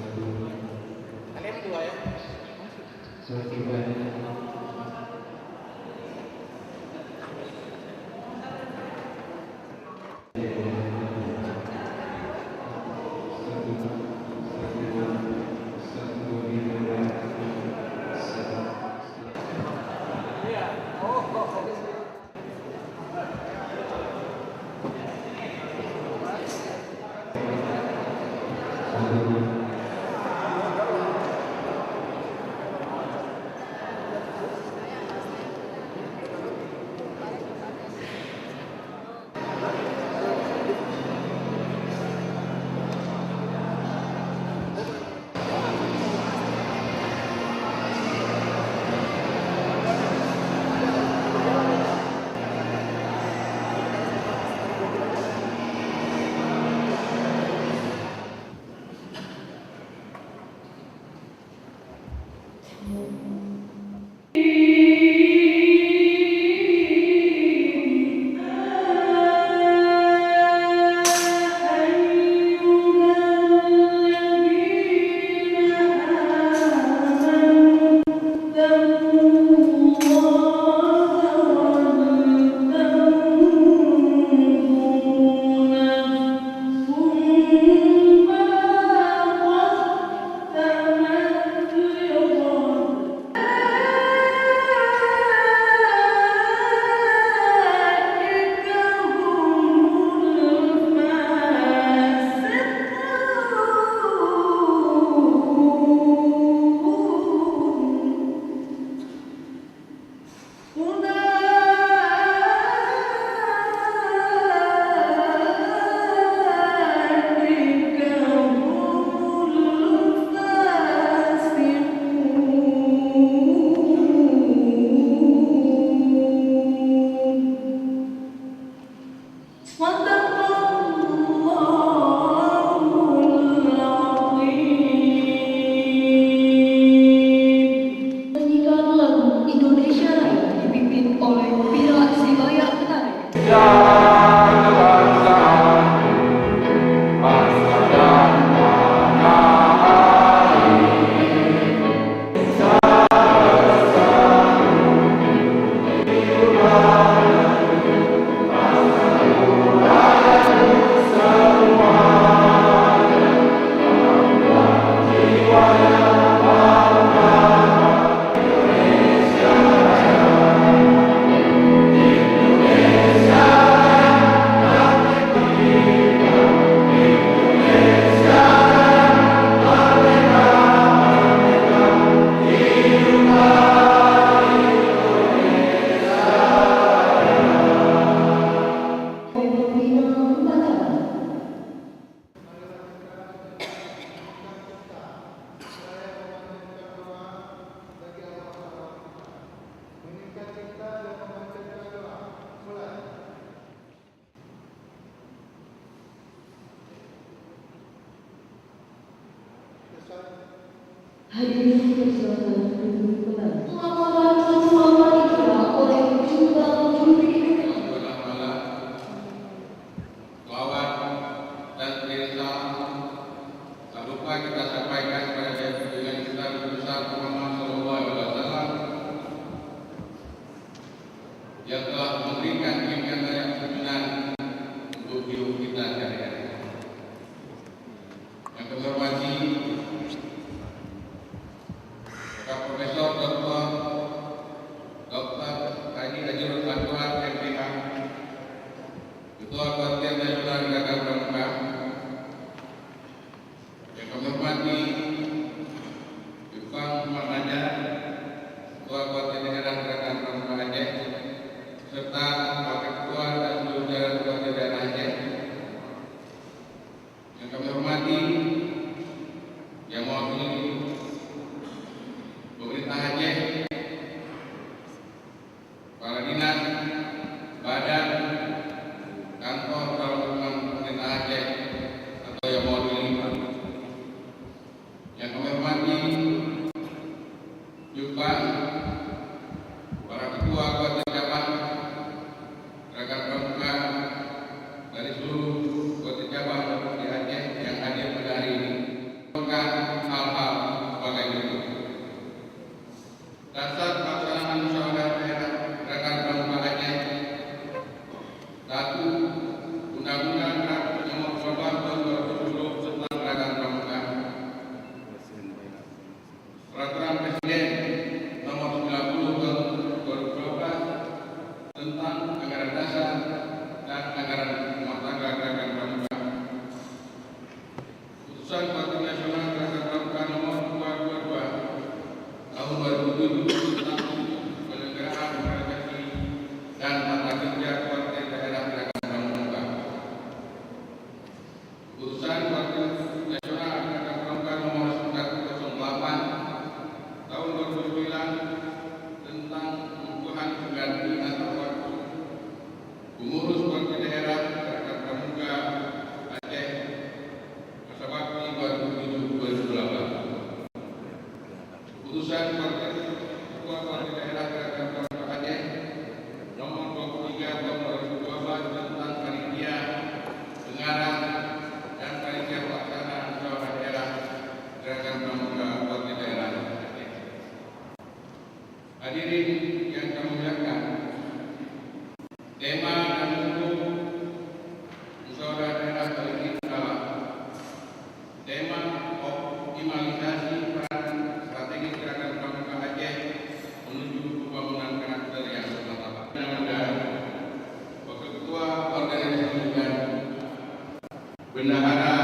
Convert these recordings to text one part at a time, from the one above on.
Kalian berdua ya? Iya. Oh. Menyanyikan lagu Indonesia Raya dipimpin oleh Pira Sibaya Kenari. Hadirin persilakan duduk kembali. Selamat panitia oleh Junta Juri Pilihan. Selawat dan perintah tak lupa kita sampaikan kepada junjungan kita Nabi besar Muhammad Sallallahu Alaihi Wasallam yang telah memberikan bimbingan dan tuntunan untuk hidup kita sehari-hari. Yang kami hormati Bapak Profesor Dr. Haji Najrul Anwar MPH, Ketua Partai Nasional Gerakan Pramuka. Yang kami hormati Jepang Marnaja, Ketua Partai Daerah Gerakan Pramuka Aceh, serta Wakil Ketua dan seluruh jajaran Partai Daerah Aceh. Yang kami hormati yang mewakili pemerintah Peraturan Presiden Nomor 90 Tahun 2012 tentang anggaran dasar dan anggaran rumah tangga gerakan pramuka. Putusan Partai Nasional Gerakan Pramuka Nomor 222 Tahun 2007 tentang penyelenggaraan organisasi dan tata kerja partai daerah gerakan pramuka. Putusan Partai Nasional Gerakan Pramuka Nomor 108 Tahun 2009 tentang pengukuhan pengganti antar waktu pengurus partai daerah gerakan pramuka Aceh masa bakti 2007-2008. Putusan Ketua Partai Daerah Gerakan Pramuka Aceh Nomor 23 Tahun 2012 tentang panitia pengarah dan panitia pelaksana musyawarah daerah gerakan pramuka partai daerah Aceh. Hadirin yang kami muliakan, tema dan bentuk musyawarah daerah kali ini adalah tema optimalisasi peran strategi gerakan pramuka Aceh menuju pembangunan karakter yang bermartabat. Nama Wakil Ketua Organisasi dan Bendahara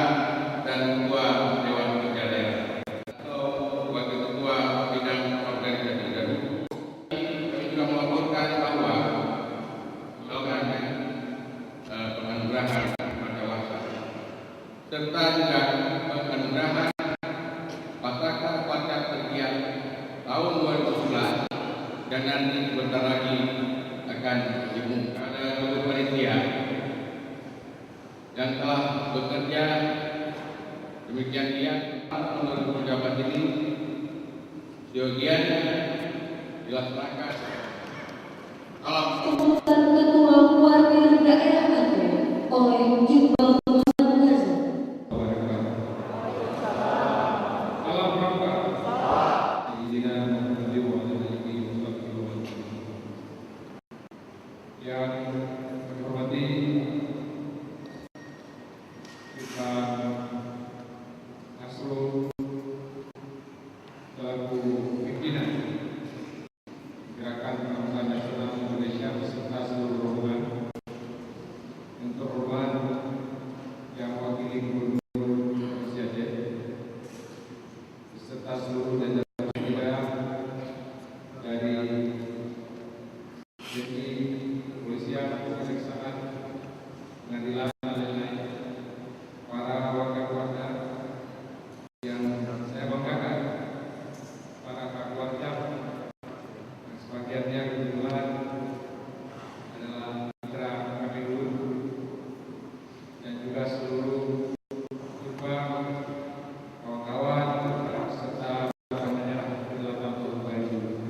dan Ketua Dewan Kerja Daerah atau Wakil Ketua Bidang Organisasi dan kami juga melaporkan bahwa slogan penganugerahan Madawasak serta juga penganugerahan Pasaka Pajak Tergiat tahun 2011 dan nanti sebentar lagi akan diumumkan. Ada seluruh panitia yang telah bekerja demikian giat menurut pejabat ini sebagian dilaksanakan dalam Keputusan Ketua Wakil Daerah Aceh oleh Iqbal Muhammad Nazar. Salam pramuka. Izinkan beliau yang kami hormati kita Nasrul selaku pimpinan Gerakan Pramuka Nasional Indonesia beserta seluruh rombongan, yang terhormat yang wakili Gubernur Provinsi Aceh beserta seluruh jajaran media dari TNI, kepolisian, kejaksaan, pengadilan, dan lain-lain, para warga-warga yang saya banggakan, para keluarga yang sebagiannya kebetulan adalah mitra kami dulu, dan juga seluruh kawan-kawan serta daerah dalam tahun 2013.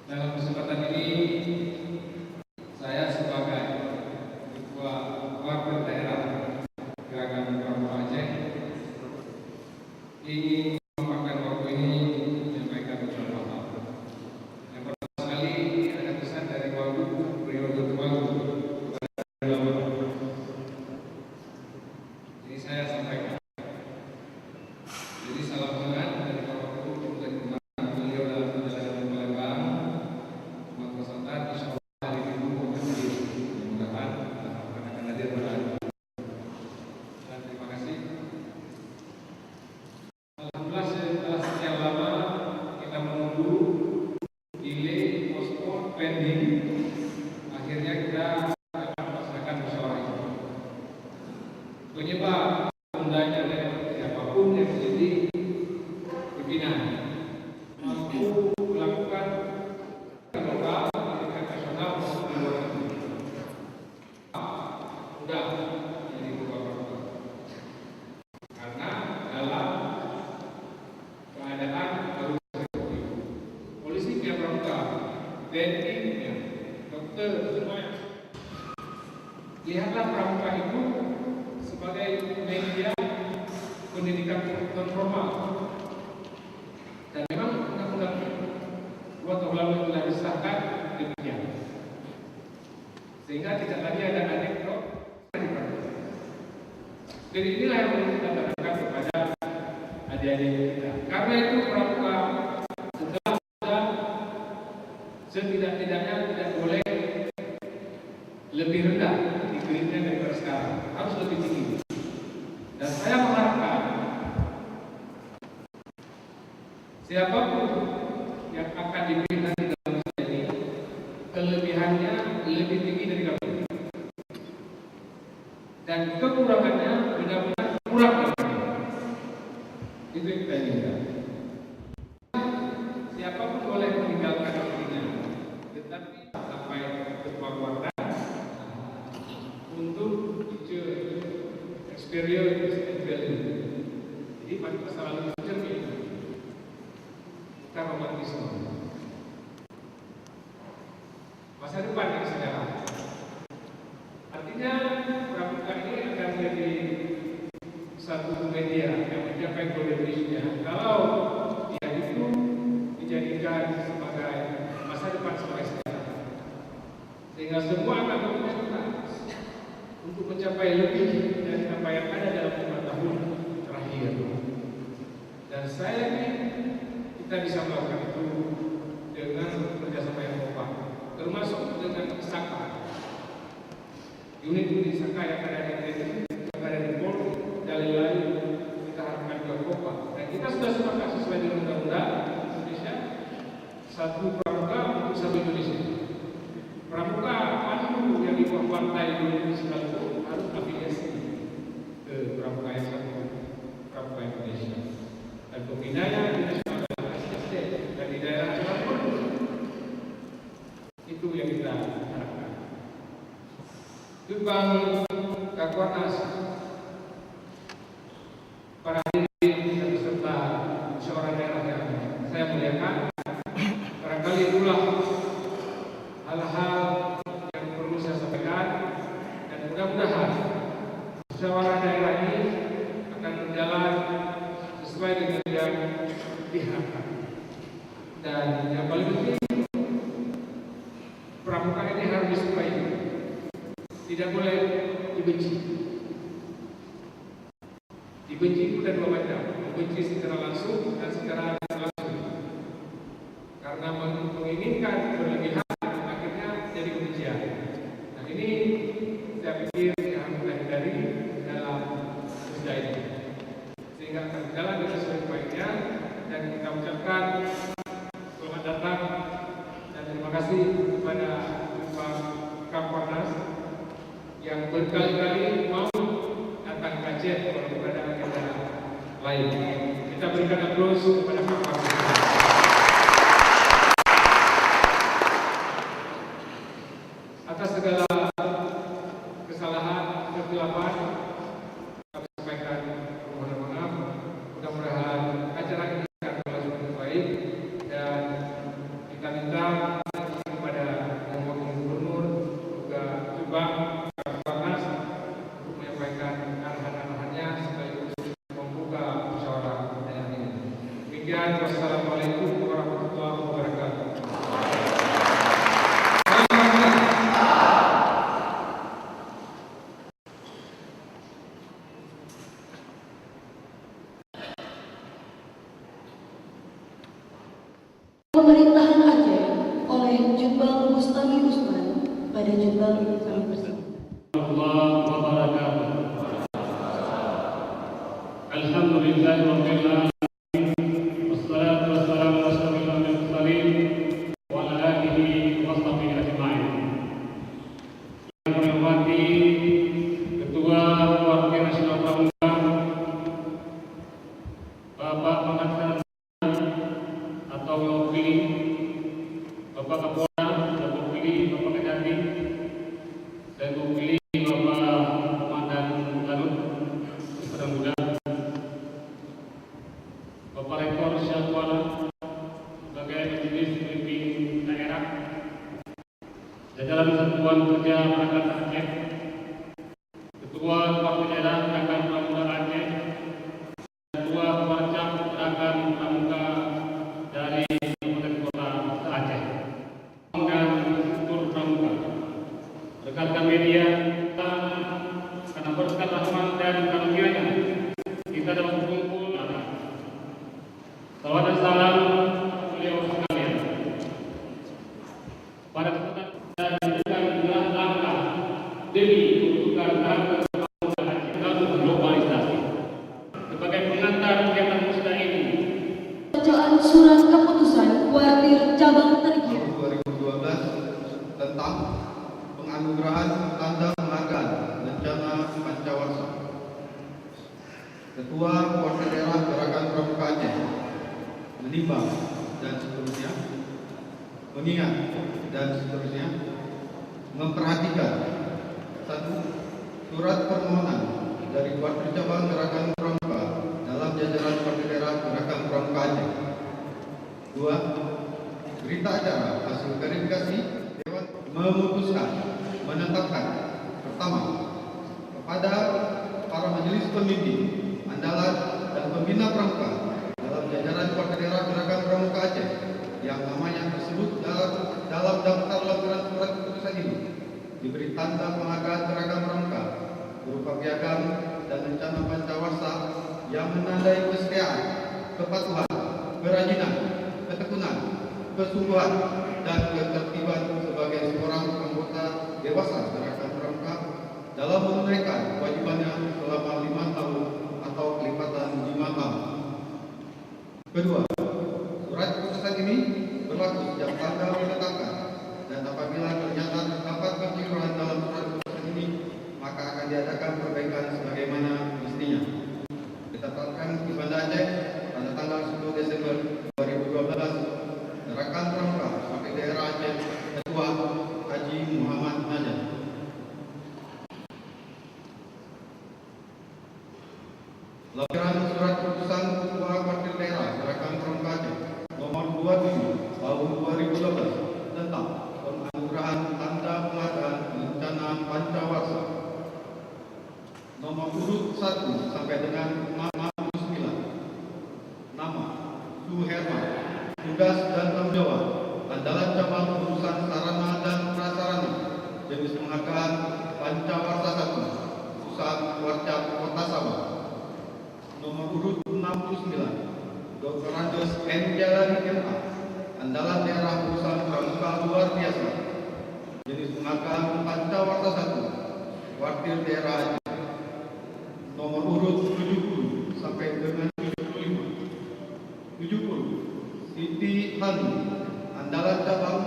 Dalam kesempatan ini saya sebagai Ketua Wakil Daerah Gerakan Pramuka Aceh ingin memakan waktu ini menyampaikan beberapa hal. Yang pertama sekali ada pesan dari Wagub periode Wagub kepada ulama. Ini saya sampaikan. Jadi salam hangat dari Pak Wagub untuk kemampuan beliau dalam perjalanan ke Palembang, Sumatera Selatan, insya Allah hari Minggu akan hadir. Mudah-mudahan akan hadir pada hari ini. Dan terima kasih. Alhamdulillah setelah sekian lama kita menunggu, delay, postpone, pending, akhirnya kita akan melaksanakan musyawarah itu. Penyebab tundanya dari siapapun yang menjadi pimpinan mampu melakukan lokal, pendidikan nasional maupun di luar negeri. Mudah jadi ketua pramuka. Karena dalam keadaan baru seperti itu, polisi punya pramuka, TNI punya, dokter semuanya. Lihatlah pramuka itu sebagai media pendidikan non formal, dan memang undang-undang 2 tahun lalu telah disahkan demikian, sehingga tidak lagi ada anekdot. Jadi inilah yang perlu kita tanamkan kepada adik-adik kita. Karena itu pramuka setelah sudah setidak-tidaknya tidak boleh lebih rendah di grade-nya daripada sekarang, harus lebih tinggi. Dan saya mengharapkan siapapun yang akan dipilih nanti dalam usaha ini, kelebihannya lebih tinggi dari kami, dan kekurangannya benar-benar kurang dari kami. Itu yang kita inginkan. Siapapun boleh meninggalkan dirinya, tetapi sampai kekuatan untuk experience and value. Jadi masa lalu cermin, bukan romantisme. Masa depan yang segera. Artinya pramuka ini akan menjadi satu media yang mencapai golden age-nya kalau dia itu dijadikan sebagai masa depan sebagai sejarah, sehingga semua akan berkomentar untuk mencapai lebih dari apa yang ada dalam 5 tahun terakhir. Dan saya yakin kita bisa melakukan itu dengan kerjasama yang kompak, termasuk dengan Saka, unit-unit Saka yang ada di TNI, yang ada di Polri, dan lain-lain. Kita harapkan juga kompak. Dan kita sudah sepakat sesuai dengan undang-undang Indonesia, satu pramuka untuk satu Indonesia. Pramuka pandu yang di bawah partai Indonesia itu harus afiliasi ke pramuka yang satu, pramuka Indonesia. Dan pembinanya di nasional dan di daerah pun itu yang kita harapkan. Gerbang Kakuatas, para hadirin dan peserta musyawarah daerah yang saya muliakan, barangkali itulah hal-hal yang perlu saya sampaikan, dan mudah-mudahan musyawarah daerah ini akan berjalan sesuai dengan yang diharapkan. Dan yang paling penting, pramuka ini harus disukai, tidak boleh dibenci. Dibenci itu ada dua macam, membenci secara langsung dan secara tidak langsung. Karena menginginkan berlebihan akhirnya jadi kebencian. Nah ini saya pikir yang harus kita hindari dalam usaha ini, sehingga akan berjalan dengan sesuai baiknya. Dan kita ucapkan selamat datang dan terima kasih kepada Pak Kakuatas yang berkali-kali mau datang ke Aceh kalau bukan ada agenda lain. Kita berikan aplaus kepada Pak Kakuatas. Atas segala kesalahan, kekeliruan, kami sampaikan permohonan maaf. Mudah-mudahan acara ini akan berlangsung dengan baik, dan kita minta kepada yang wakil gubernur juga Subang Kakuatas untuk menyampaikan arahan-arahannya sekaligus membuka musyawarah daerah ini. Demikian, wassalamualaikum warahmatullahi wabarakatuh. Pemerintahan Aceh oleh Jumbang Bustami Usman pada Jumbang kami bersama. Alhamdulillahirabbil alamin, wassalatu wassalamu ala asyrofil mursalin wa ala alihi wa sahbihi ajma'in. Yang kami hormati Ketua Wakil Nasional Pramuka Bapak Pengacara atau mewakili Bapak Kapolda, dan mewakili Bapak Kejati, dan mewakili Bapak Komandan Lanut Padang Muda, Bapak Rektor Syahkuala sebagai majelis pemimpin daerah, jajaran Satuan Kerja Perangkat Aceh, Ketua Kepala Daerah Gerakan Pramuka Aceh, Ketua Pemarcap Gerakan Pramuka dari Kabupaten Kota Aceh, dan struktur pramuka, rekan-rekan media, karena berkat rahmat dan karunia-Nya kita dapat berkumpul Cabang Tergiat tahun 2012 tentang penganugerahan tanda penghargaan Bencana Pancawarsa. Ketua Wakil Daerah Gerakan Pramuka Aceh menimbang dan seterusnya, mengingat dan seterusnya, memperhatikan satu, surat permohonan dari Wakil Cabang Gerakan Pramuka dalam jajaran Wakil Daerah Gerakan Pramuka Aceh. Dua, berita acara hasil verifikasi Dewan memutuskan menetapkan pertama, kepada para majelis pemimpin andalan dan pembina pramuka dalam jajaran Wakil Daerah Gerakan Pramuka Aceh yang namanya tersebut dalam daftar lampiran surat keputusan ini diberi tanda penghargaan Gerakan Pramuka berupa piagam dan rencana Pancawarsa yang menandai kesetiaan, kepatuhan, kerajinan, ketekunan, kesungguhan, dan ketertiban sebagai seorang anggota dewasa Gerakan Pramuka dalam menunaikan kewajibannya selama 5 tahun atau kelipatan 5 tahun. Kedua, surat keputusan ini berlaku sejak tanggal ditetapkan, dan apabila ternyata terdapat kekeliruan dalam surat keputusan ini, maka akan diadakan perbaikan sebagaimana mestinya. Ditetapkan di Banda Aceh pada tanggal 10 Desember 2012, Gerakan Pramuka Wakil Daerah Aceh Ketua Haji Muhammad Najah. Lampiran surat keputusan Ketua Wakil Daerah Gerakan Pramuka Aceh nomor 27 tahun 2012 tentang penganugerahan tanda penghargaan Bencana Pancawarsa nomor urut 1 sampai dengan 69. Nama Suherman, tugas dan tanggung jawab andalan cabang urusan sarana dan prasarana, jenis penghargaan Pancawarsa 1, Pusat Warcap Kota Sabah. Nomor urut 69, Dr. Andes M. Jalani MA, andalan daerah urusan pramuka luar biasa, jenis penghargaan Pancawarsa 1, Wakil Daerah Aceh. Nomor urut 70 sampai dengan 75. 70, Siti Hanu, andalan cabang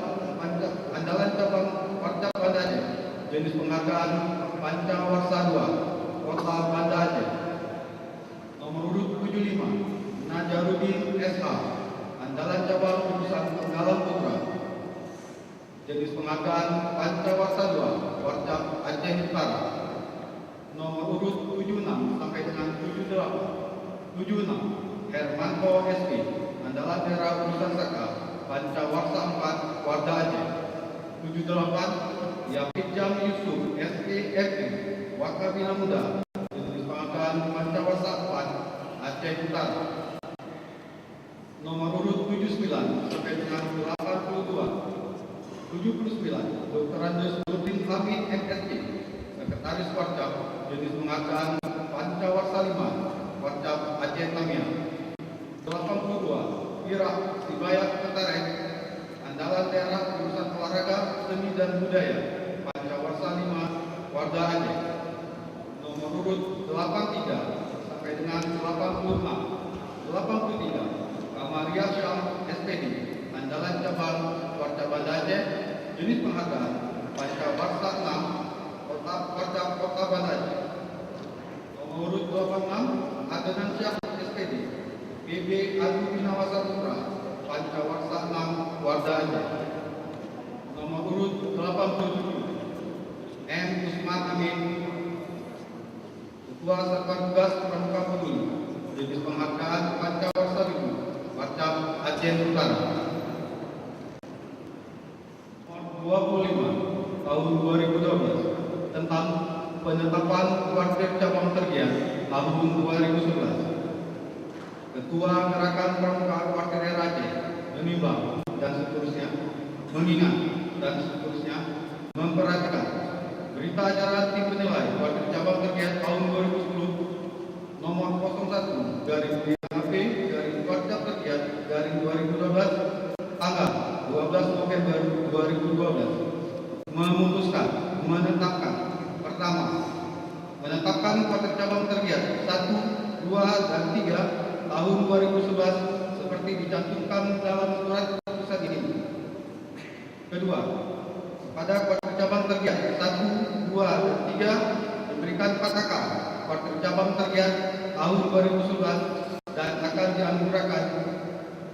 Warcap Banda Aceh, jenis penghargaan Pancawarsa 2, Kota Banda Aceh. Nomor urut 75, Najarudin SH, andalan cabang urusan Penggalan Putra, jenis penghargaan Pancawarsa 2, Warcap Aceh Utara. Nomor urut 76 sampai dengan 78. 76, Hermanto SP, andalan daerah urusan Saka, Pancawarsa 4, Warda Aceh. 78, Yapit Jam Yusuf SPFM, Wakabina Muda, jenis penghargaan Pancawarsa 4, Aceh Utara. Nomor urut 79 sampai dengan 82. 79, Dr. Andes Nurdin Hamid MSc, Sekretaris Warcap, jenis penghargaan Pancawarsa 5, Warcap Aceh Tamiang. 82, Irak Sibayak Ketarek, andalan daerah urusan olahraga, seni dan budaya, Pancawarsa 5, Warda Aceh. Nomor urut 83 sampai dengan 86. 83, Kamaria Syam SPD, andalan cabang Warcap Banda Aceh, jenis penghargaan Pancawarsa 6, Warcap Kota Banda Aceh. Nomor urut 86, Adenan Syah SPD, PB Adu Binawasa Putra, Pancawarsa 6, Warda Aceh. Nomor urut 87, M. Usman Amin, Ketua Satuan Tugas Pramuka Peduli, jenis penghargaan Pancawarsa 5, Warcap Aceh Utara. Nomor 25 tahun 2012 tentang penetapan Wakil Cabang Tergiat tahun 2011. Ketua Gerakan Pramuka Wakil Daerah Aceh menimbang dan seterusnya, mengingat dan seterusnya, memperhatikan berita acara tim penilai Wakil Cabang Tergiat tahun 2010 nomor 01 garing BAP garing Warcap Tergiat garing 2012 tanggal 12 November 2012 memutuskan menetapkan pertama, menetapkan Wakil Cabang Tergiat 1, 2, dan 3 tahun 2011 seperti dicantumkan dalam surat keputusan ini Kedua, pada kuarter cabang tergiat 1, 2, dan 3 diberikan PKK kuarter cabang tergiat tahun 2011 dan akan dianugerahkan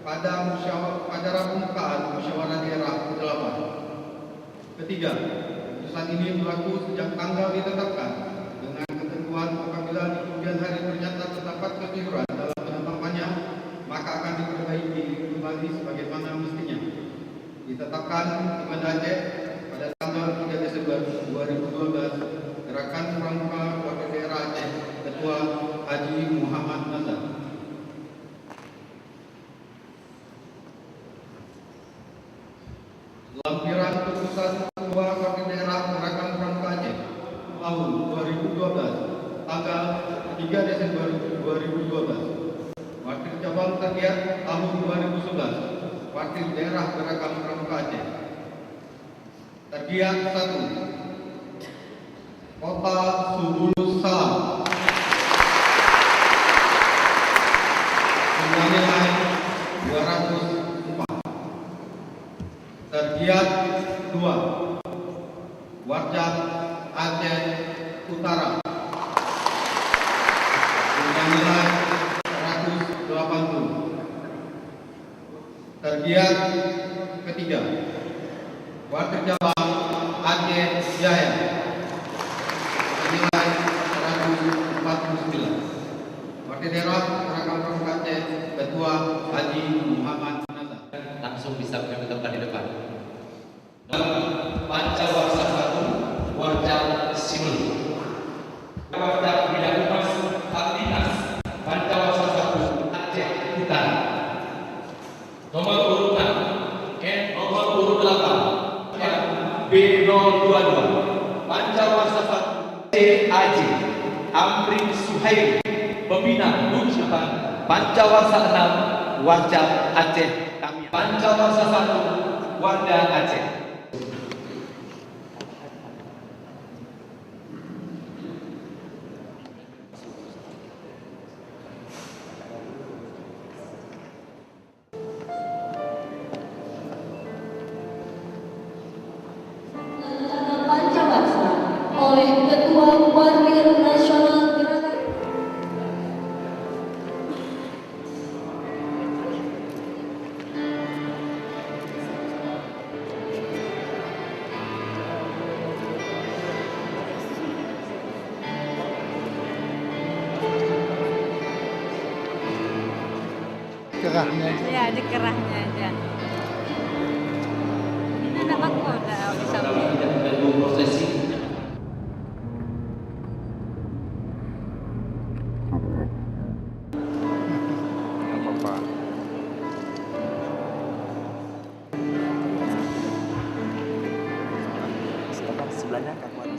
pada acara pembukaan musyawarah daerah ke-8. Ketiga, keputusan ini berlaku sejak tanggal ditetapkan dengan ketentuan apabila di kemudian hari ternyata terdapat kekeliruan dalam penetapannya, maka akan diperbaiki kembali sebagaimana mestinya. Ditetapkan di Banda Aceh pada tanggal 3 Desember 2012, Gerakan Pramuka Wakil Daerah Aceh, Ketua Haji Muhammad Nazar. Lampiran keputusan Ketua Wakil Daerah Gerakan Pramuka Aceh tahun 2012, tanggal 3 Desember 2012. Wakil cabang tergiat tahun 2011, Wakil Daerah Gerakan Pramuka Aceh. Tergiat 1, Kota Subulus Salam, dengan nilai 204. Tergiat 2, Warjat Aceh Utara, dengan nilai 180. Tergiat ketiga, Wakil cabang Aceh Jaya, dengan nilai 149. Wakil Daerah Gerakan Pramuka Aceh, Ketua Haji Muhammad Nazar. Langsung bisa kami tetapkan di depan. Pancawarsa 1, Warjat Simul. Warjat Bidang Humas Aktinas, Pancawarsa 1, Aceh Utara. Nomor urut 6, nomor urut 8, B022, Pancawarsa 1, CAJ, Amri Suhail, Pembina Nujukan, Pancawarsa 6, Warjat Aceh Tamiang. Pancawarsa 1, Warda Aceh. Pancawarsa oleh Ketua Warwir Nasional Gerakan Ya, di kerahnya aja. Ini nama udah bisa. Prosesi sebelahnya kakuan.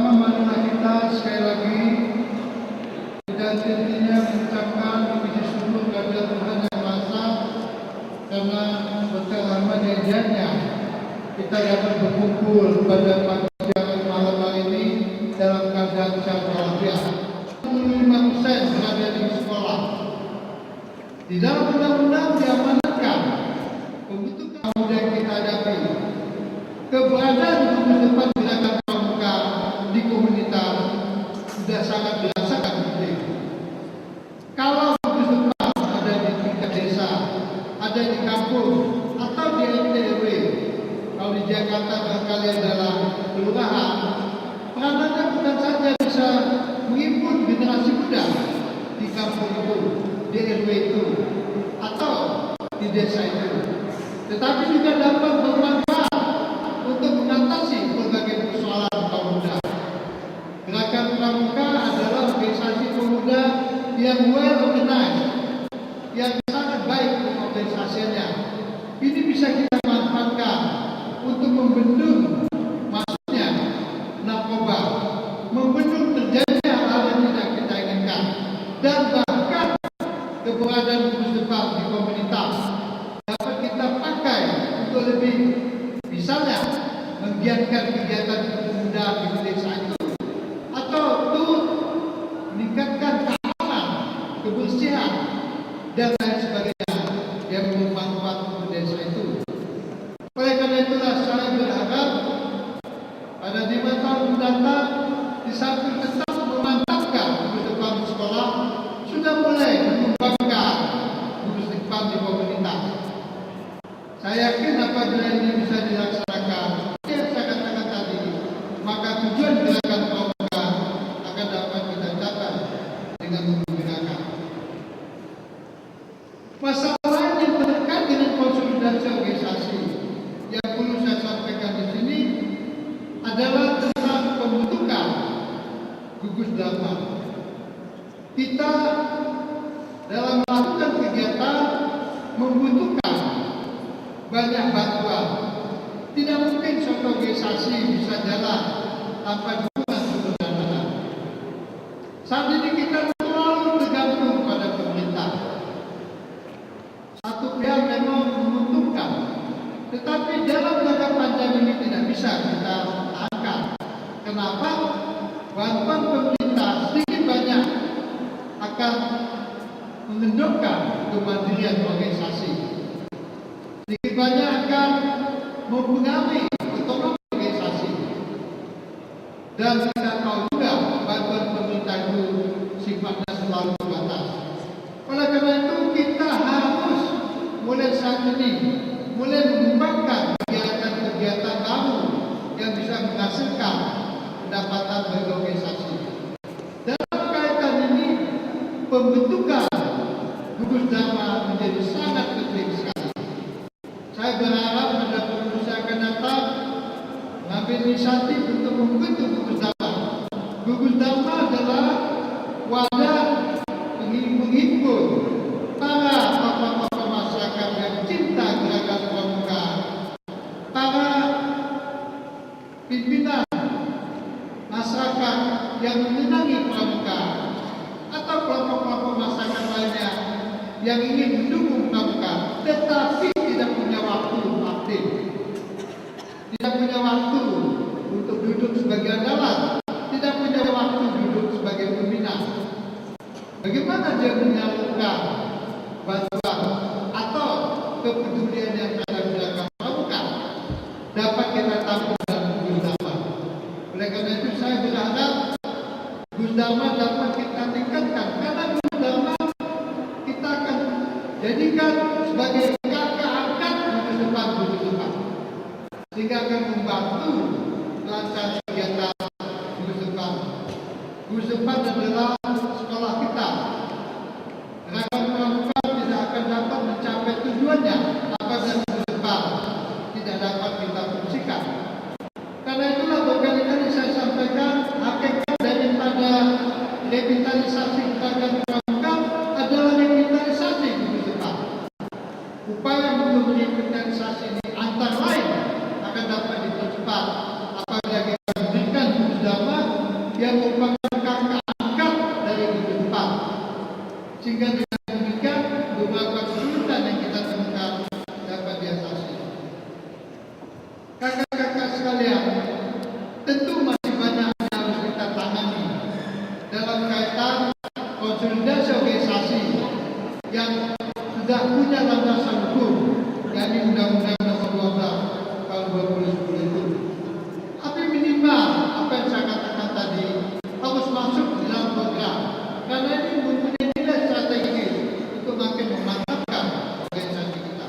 Pertama-tama marilah kita sekali lagi tidak henti-hentinya mengucapkan puji syukur kepada Tuhan Yang Maha Esa karena berkat rahmat-Nya kita dapat berkumpul pada pagi dan malam hari ini dalam keadaan sehat walafiat. 75% berada di sekolah. Di dalam undang-undang diamanatkan pembentukan pemuda yang kita hadapi. Keberadaan gugus depan gerakan pramuka di komunitas sudah sangat dirasakan penting. Kalau gugus depan ada di tingkat desa, ada di kampung atau di RT RW, kalau di Jakarta barangkali adalah kelurahan, peranannya bukan saja bisa menghimpun generasi muda di kampung itu, di RW itu, atau di desa itu, tetapi juga dapat bermanfaat untuk mengatasi berbagai persoalan pemuda. Gerakan Pramuka adalah organisasi pemuda yang well organized, yang sangat baik organisasinya. Ini bisa kita manfaatkan untuk membendung masuknya narkoba, membendung terjadinya hal yang tidak kita inginkan, dan bahkan keberadaan gugus depan di komunitas dapat kita pakai untuk lebih, misalnya menggiatkan kegiatan pemuda di desa itu, atau untuk meningkatkan keamanan, kebersihan, dan lain sebagainya yang bermanfaat untuk desa itu. Oleh karena itulah saya berharap pada 5 tahun mendatang, di samping tetap memantapkan gugus depan di sekolah, sudah mulai mengembangkan gugus depan di komunitas. Saya yakin apabila ini bisa dilaksanakan, yang saya katakan tadi, maka tujuan gerakan pramuka akan dapat kita capai dengan menggunakan. Masalah lain yang terkait dengan konsolidasi organisasi yang perlu saya sampaikan di sini adalah tentang pembentukan gugus dharma. Kita dalam melakukan kegiatan membutuhkan banyak bantuan. Tidak mungkin suatu organisasi bisa jalan tanpa dukungan sumber dana. Saat ini kita terlalu tergantung pada pemerintah. Satu pihak memang menguntungkan, tetapi dalam jangka panjang ini tidak bisa kita angkat. Kenapa? Bantuan pemerintah sedikit banyak akan mengendorkan kemandirian organisasi, sedikit banyak akan mempengaruhi otonomi organisasi, dan kita tahu juga bantuan pemerintah itu sifatnya selalu terbatas. Oleh karena itu kita harus mulai saat ini mulai mengembangkan kegiatan-kegiatan baru yang bisa menghasilkan pendapatan bagi organisasi. Dalam kaitan ini, pembentukan gugus dharma menjadi sangat penting sekali. Saya berharap pada pengurus yang akan datang mengambil inisiatif untuk membentuk gugus dharma. Gugus dharma adalah wadah menghimpun para tokoh-tokoh masyarakat yang cinta gerakan pramuka, para pimpinan masyarakat yang menyenangi pramuka, atau kelompok-kelompok masyarakat lainnya yang ingin mendukung pramuka tetapi tidak punya waktu aktif, tidak punya waktu untuk duduk sebagai andalan, tidak punya waktu duduk sebagai pembina. Bagaimana dia menyalurkan bantuan atau kepedulian yang ada di dalam pramuka dapat kita tampung dalam gugus dharma. Oleh karena itu saya berharap gugus dharma dapat kita tingkatkan, karena gugus dharma kita akan jadikan sebagai kakak angkat gugus depan, sehingga akan membantu kelancaran kegiatan gugus depan. Gugus depan adalah sekolah kita. Gerakan pramuka tidak akan dapat mencapai tujuannya apabila gugus depan tidak dapat kita fungsikan. Karena itulah berkali-kali saya sampaikan, hakikat daripada revitalisasi gerakan pramuka adalah revitalisasi gugus depan. Upaya untuk revitalisasi ini antara lain akan dapat dipercepat apabila kita mendirikan gugus dharma yang merupakan kakak angkat dari Gubernur Jepang. Sehingga dengan demikian beberapa kesulitan yang kita temukan dapat diatasi. Kakak-kakak sekalian, tentu masih banyak yang harus kita tangani dalam kaitan konsolidasi organisasi yang sudah punya landasan hukum, yakni Undang-Undang Nomor 12 Tahun 2010 itu. Tapi minimal apa yang saya katakan tadi harus masuk dalam program, karena ini mempunyai nilai strategis untuk makin memantapkan organisasi kita.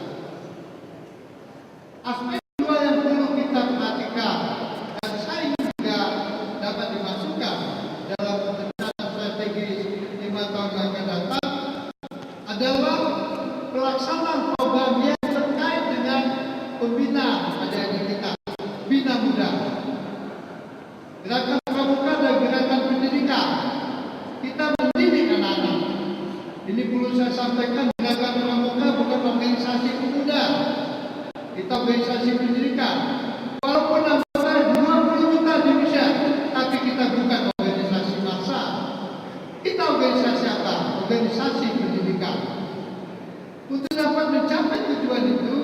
Aspek kedua yang perlu kita perhatikan dan saya ingin juga dapat dimasukkan dalam rencana strategis 5 tahun yang akan datang adalah pelaksanaan program yang terkait dengan pembinaan adik-adik kita, bina muda. Gerakan pramuka dan gerakan pendidikan, kita mendidik anak-anak. Ini perlu saya sampaikan, gerakan pramuka bukan organisasi pemuda, kita organisasi pendidikan. Walaupun anggota 20 juta di Indonesia, tapi kita bukan organisasi massa. Kita organisasi apa? Organisasi pendidikan. Untuk dapat mencapai tujuan itu,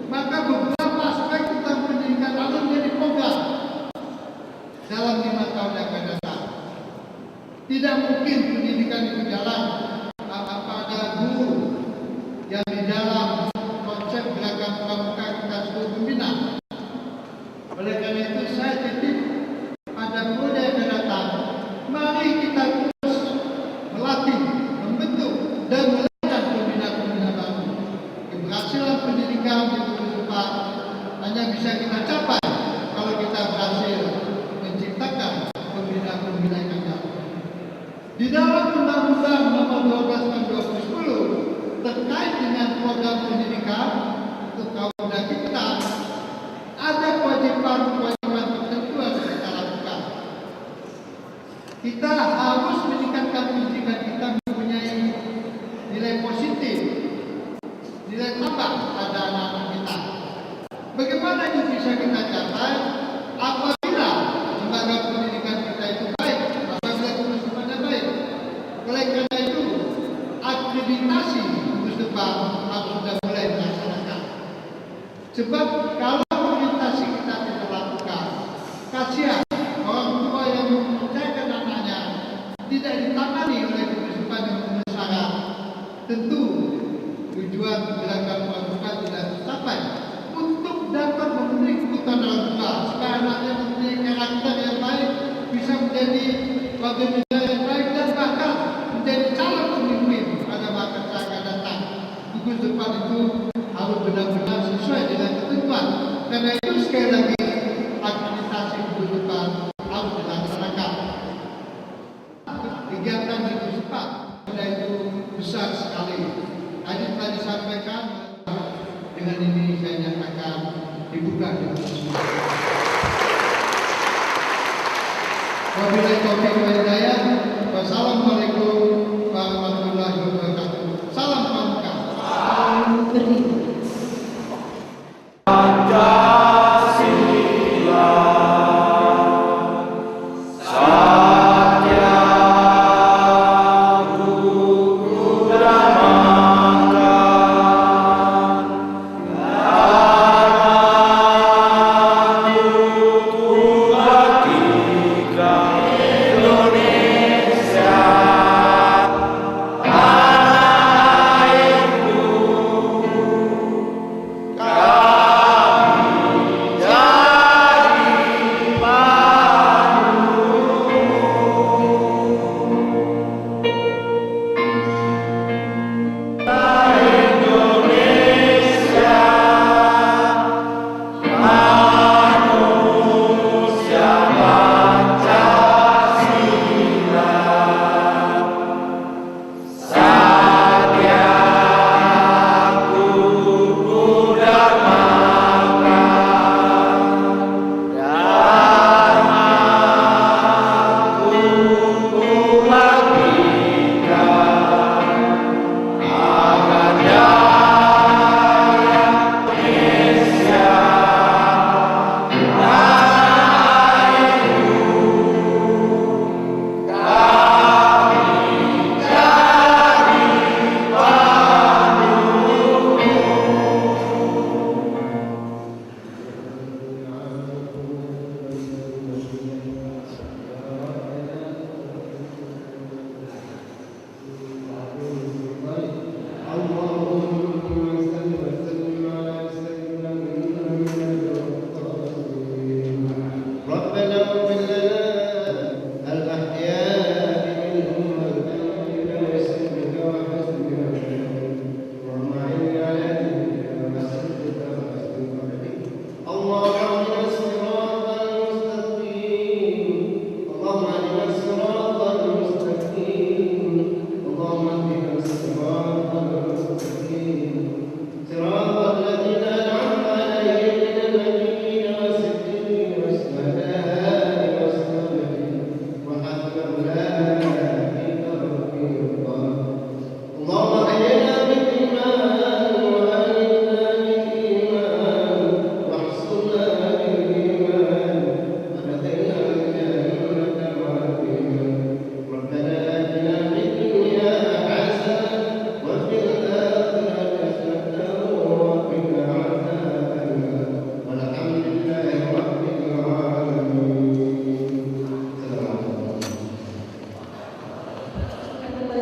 maka beberapa aspek tentang pendidikan harus menjadi program dalam 5 tahun yang akan datang. Tidak mungkin pendidikan itu jalan pada guru yang di dalam konsep gerakan pramuka kita sebut pembina. Oleh karena itu saya titip pada periode yang akan datang, mari kita terus melatih, membentuk dan melahirkan pembina-pembina baru. Keberhasilan pendidikan di depan hanya bisa kita capai kalau kita berhasil menciptakan pembina-pembina yang baru. Di dalam Undang-Undang Nomor 12 Tahun 2010 terkait dengan program pendidikan untuk kaum muda kita, ada kewajiban-kewajiban tertentu yang harus kita lakukan. Kita harus meningkatkan pendidikan kita mempunyai nilai positif, nilai tambah pada anak-anak kita. Bagaimana itu bisa kita capai? Apabila lembaga pendidikan kita itu baik, apabila kebersihannya baik. Oleh karena itu, akreditasi gugus depan harus sudah mulai dilaksanakan. Sebab kalau akreditasi kita tidak lakukan, kasihan orang tua yang mempercayakan anaknya tidak ditangani oleh gugus depan yang memenuhi syarat. Tentu tujuan gerakan pramuka tidak tercapai. Untuk dapat memenuhi kebutuhan orang tua, supaya anaknya mempunyai karakter yang baik, bisa menjadi warga negara yang baik dan bahkan menjadi calon pemimpin pada masa yang akan datang. Gugus depan itu harus benar-benar sesuai dengan ketentuan. Karena itu sekali lagi akreditasi gugus depan harus dilaksanakan. Kegiatan gugus depan sudah itu besar sekali. Tadi telah disampaikan, dengan ini saya nyatakan dibuka dengan semua. Wabillahi taufiq wal hidayah. Wassalamualaikum warahmatullahi wabarakatuh. Salam pramuka. Berdiri.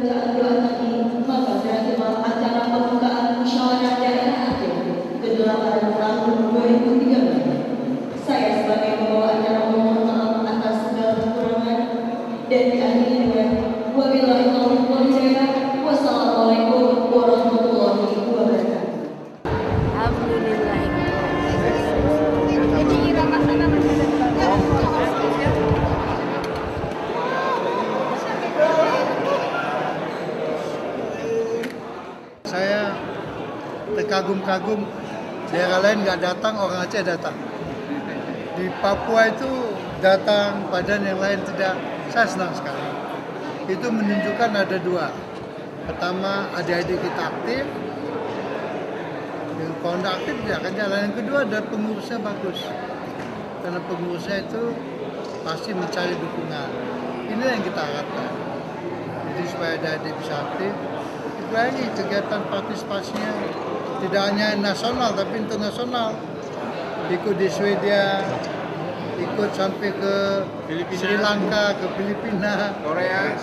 bacaan doa tadi, maka berakhirlah acara pembukaan musyawarah daerah Aceh ke-8 tahun 2013. Saya sebagai pembawa acara memohon maaf atas segala kekurangan dan diakhiri dengan wabillahi taufiq wal hidayah. Wassalamualaikum warahmatullahi wabarakatuh. Alhamdulillah. Saya terkagum-kagum, daerah lain nggak datang, orang Aceh datang. Di Papua itu datang, padahal yang lain tidak. Saya senang sekali. Itu menunjukkan ada dua. Pertama, adik-adik kita aktif. Kalau tidak aktif, dia akan jalan. Yang kedua, ada pengurusnya bagus. Karena pengurusnya itu pasti mencari dukungan. Ini yang kita harapkan. Jadi supaya adik-adik bisa aktif. Lagi kegiatan partisipasinya tidak hanya nasional tapi internasional, ikut di Swedia, ikut sampai ke Sri Lanka, ke Filipina, Korea,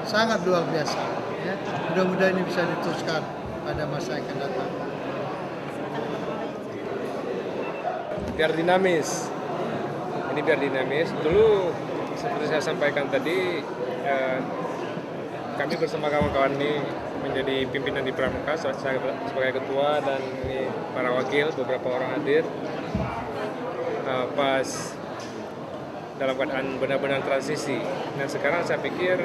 sangat luar biasa. Ya. Mudah-mudahan ini bisa diteruskan pada masa yang akan datang. Biar dinamis. Ini biar dinamis. Dulu seperti saya sampaikan tadi, kami bersama kawan-kawan ini menjadi pimpinan di Pramuka, saya sebagai ketua dan ini para wakil, beberapa orang hadir. Pas dalam keadaan benar-benar transisi. Dan sekarang saya pikir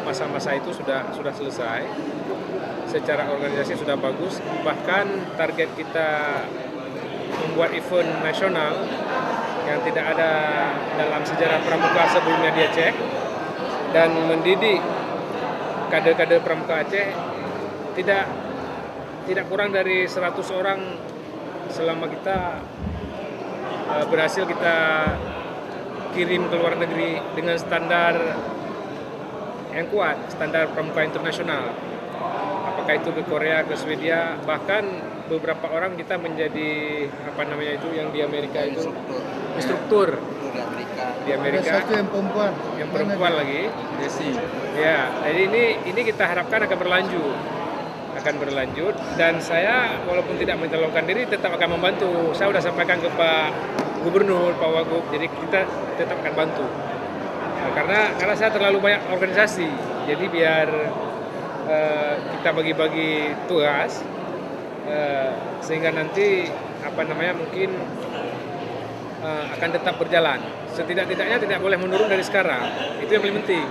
masa-masa itu sudah selesai. Secara organisasi sudah bagus. Bahkan target kita membuat event nasional yang tidak ada dalam sejarah Pramuka sebelumnya di Aceh dan mendidik kader-kader Pramuka Aceh tidak kurang dari 100 orang selama kita berhasil kita kirim ke luar negeri dengan standar yang kuat, standar Pramuka internasional. Apakah itu ke Korea, ke Swedia, bahkan beberapa orang kita menjadi yang di Amerika itu instruktur di Amerika. Ada satu yang perempuan lagi. Desi. Ya, jadi ini kita harapkan akan berlanjut dan saya walaupun tidak mencalonkan diri tetap akan membantu. Saya sudah sampaikan ke Pak Gubernur, Pak Wagub, jadi kita tetap akan bantu. Nah, karena saya terlalu banyak organisasi, jadi biar kita bagi-bagi tugas sehingga nanti mungkin akan tetap berjalan. Setidak-tidaknya tidak boleh menurun dari sekarang. Itu yang paling penting.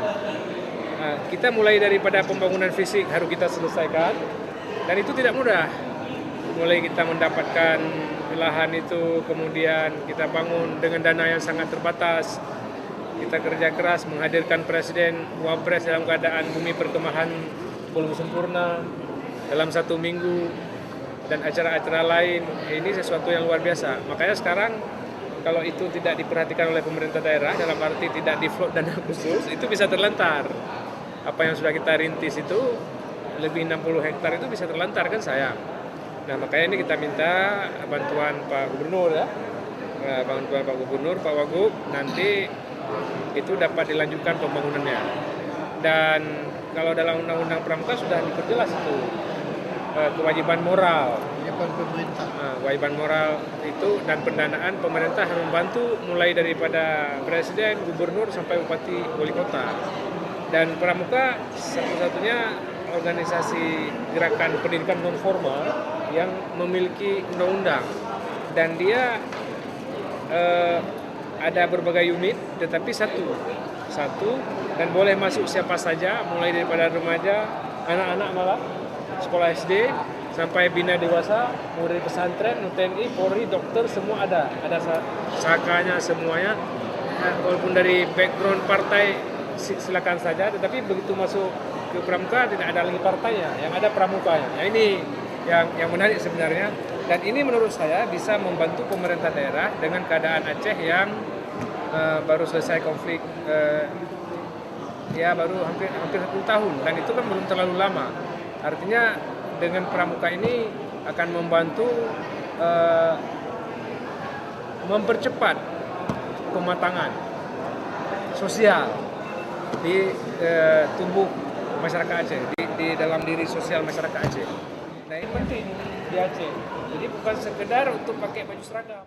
Kita mulai daripada pembangunan fisik harus kita selesaikan dan itu tidak mudah. Mulai kita mendapatkan lahan itu, kemudian kita bangun dengan dana yang sangat terbatas. Kita kerja keras menghadirkan Presiden, Wapres dalam keadaan bumi perkemahan belum sempurna dalam 1 minggu dan acara-acara lain. Ini sesuatu yang luar biasa. Makanya sekarang kalau itu tidak diperhatikan oleh pemerintah daerah, dalam arti tidak di-float dana khusus, itu bisa terlantar. Apa yang sudah kita rintis itu, lebih 60 hektar itu bisa terlantar, kan sayang. Nah, makanya ini kita minta bantuan Pak Gubernur ya, bantuan Pak Gubernur, Pak Wagub, nanti itu dapat dilanjutkan pembangunannya. Dan kalau dalam Undang-Undang Pramuka sudah diperjelas itu, kewajiban moral. Kewajiban moral itu dan pendanaan pemerintah harus membantu mulai daripada presiden, gubernur sampai bupati, wali kota. Dan Pramuka satu-satunya organisasi gerakan pendidikan non formal yang memiliki undang-undang dan dia ada berbagai unit tetapi satu dan boleh masuk siapa saja mulai daripada remaja, anak-anak malah sekolah SD sampai bina dewasa, mulai dari pesantren, TNI, Polri, dokter, semua ada sakanya semuanya. Walaupun dari background partai silakan saja, tetapi begitu masuk ke Pramuka tidak ada lagi partainya, yang ada Pramukanya. Nah, ini yang menarik sebenarnya dan ini menurut saya bisa membantu pemerintah daerah dengan keadaan Aceh yang baru selesai konflik baru hampir 10 tahun dan itu kan belum terlalu lama. Artinya dengan Pramuka ini akan membantu mempercepat pematangan sosial di tubuh masyarakat Aceh, di dalam diri sosial masyarakat Aceh. Nah ini penting di Aceh. Jadi bukan sekedar untuk pakai baju seragam.